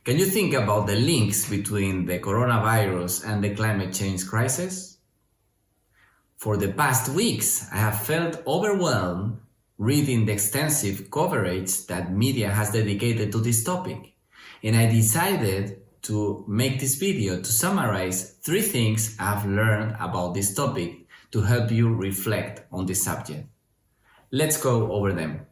Can you think about the links between the coronavirus and the climate change crisis? For the past weeks, I have felt overwhelmed reading the extensive coverage that media has dedicated to this topic, and I decided to make this video to summarize 3 things I've learned about this topic to help you reflect on this subject. Let's go over them.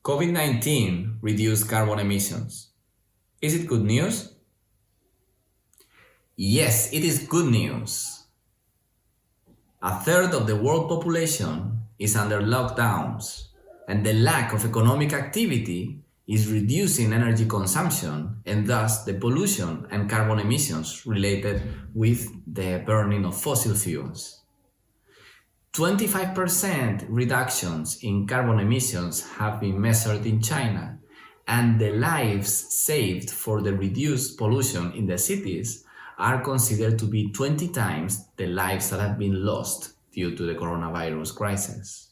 COVID-19 reduced carbon emissions. Is it good news? Yes, it is good news. A third of the world population is under lockdowns, and the lack of economic activity is reducing energy consumption and thus the pollution and carbon emissions related with the burning of fossil fuels. 25% reductions in carbon emissions have been measured in China, and the lives saved for the reduced pollution in the cities are considered to be 20 times the lives that have been lost due to the coronavirus crisis.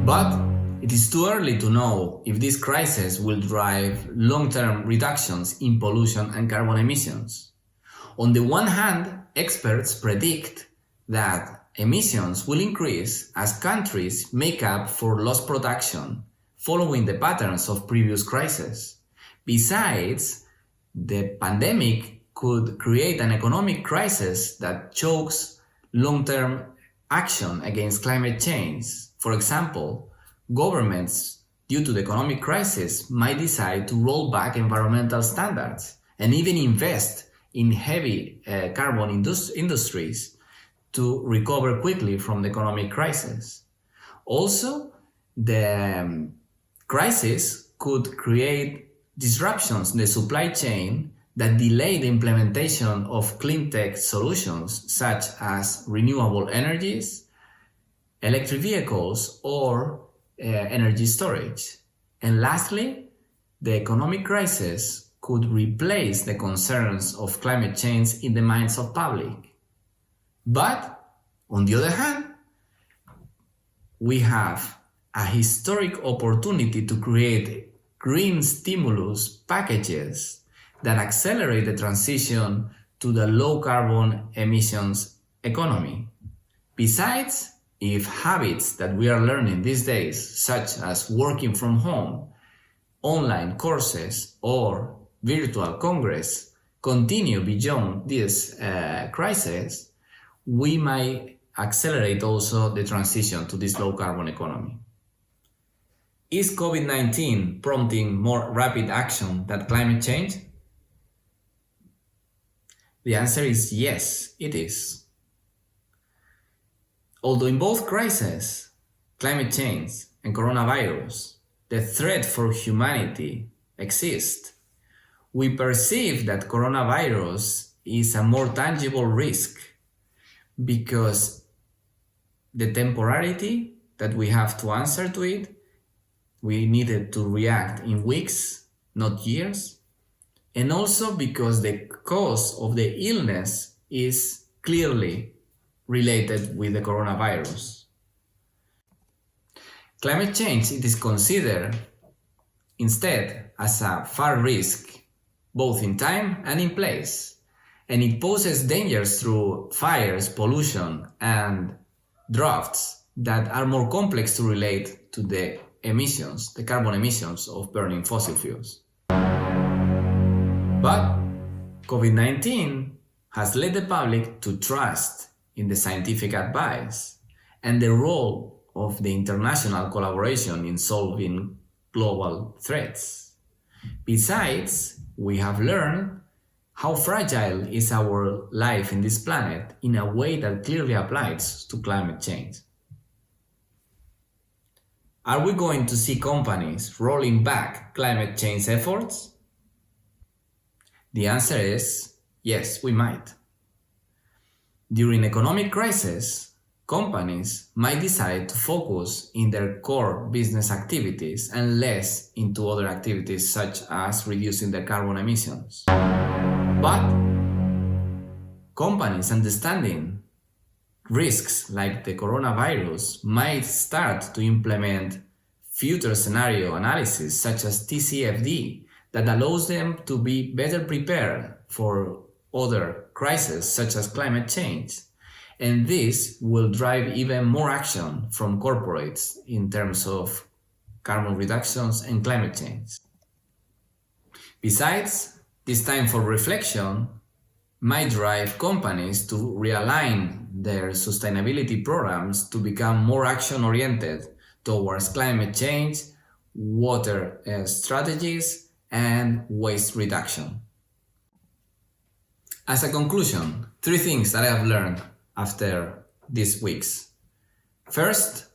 But it is too early to know if this crisis will drive long-term reductions in pollution and carbon emissions. On the one hand, experts predict that emissions will increase as countries make up for lost production following the patterns of previous crises. Besides, the pandemic could create an economic crisis that chokes long-term action against climate change. For example, governments, due to the economic crisis, might decide to roll back environmental standards and even invest in heavy carbon industries to recover quickly from the economic crisis. Also, the crisis could create disruptions in the supply chain that delay the implementation of clean tech solutions such as renewable energies, electric vehicles, or energy storage. And lastly, the economic crisis could replace the concerns of climate change in the minds of public. But, on the other hand, we have a historic opportunity to create green stimulus packages that accelerate the transition to the low carbon emissions economy. Besides, if habits that we are learning these days, such as working from home, online courses, or virtual congress, continue beyond this crisis, we might accelerate also the transition to this low carbon economy. Is COVID-19 prompting more rapid action than climate change? The answer is yes, it is. Although in both crises, climate change and coronavirus, the threat for humanity exists, we perceive that coronavirus is a more tangible risk because the temporality that we have to answer to it, we needed to react in weeks, not years, and also because the cause of the illness is clearly related with the coronavirus. Climate change, it is considered instead as a far risk, both in time and in place, and it poses dangers through fires, pollution, and droughts that are more complex to relate to the emissions, the carbon emissions of burning fossil fuels. But COVID-19 has led the public to trust in the scientific advice and the role of the international collaboration in solving global threats. Besides, we have learned how fragile is our life in this planet in a way that clearly applies to climate change. Are we going to see companies rolling back climate change efforts? The answer is yes, we might. During economic crisis, companies might decide to focus in their core business activities and less into other activities such as reducing their carbon emissions. But companies understanding risks like the coronavirus might start to implement future scenario analysis such as TCFD that allows them to be better prepared for other crises such as climate change. And this will drive even more action from corporates in terms of carbon reductions and climate change. Besides, this time for reflection might drive companies to realign their sustainability programs to become more action-oriented towards climate change, water strategies, and waste reduction. As a conclusion, 3 things that I have learned after these weeks. First,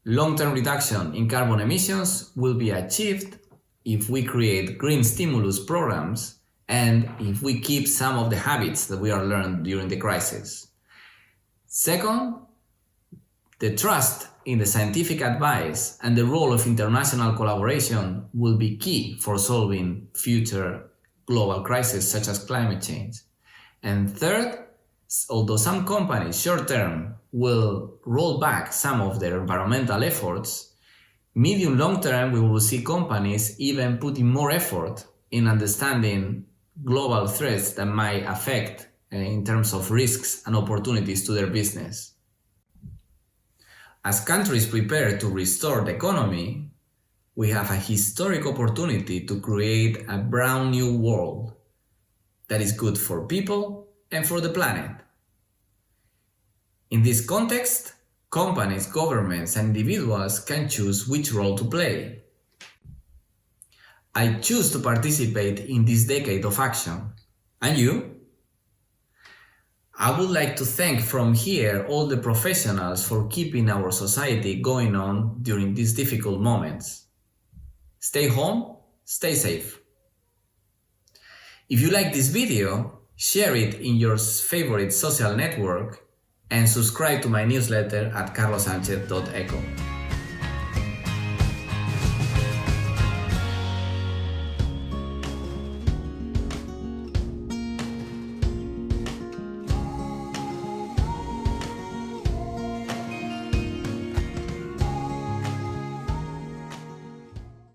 long-term reduction in carbon emissions will be achieved if we create green stimulus programs and if we keep some of the habits that we are learned during the crisis. Second, the trust in the scientific advice and the role of international collaboration will be key for solving future global crises such as climate change. And third, although some companies short-term will roll back some of their environmental efforts, medium-long-term we will see companies even putting more effort in understanding global threats that might affect in terms of risks and opportunities to their business. As countries prepare to restore the economy, we have a historic opportunity to create a brand new world that is good for people and for the planet. In this context, companies, governments, and individuals can choose which role to play. I choose to participate in this decade of action. And you? I would like to thank from here all the professionals for keeping our society going on during these difficult moments. Stay home, stay safe. If you like this video, share it in your favorite social network and subscribe to my newsletter at carlosanchez.eco.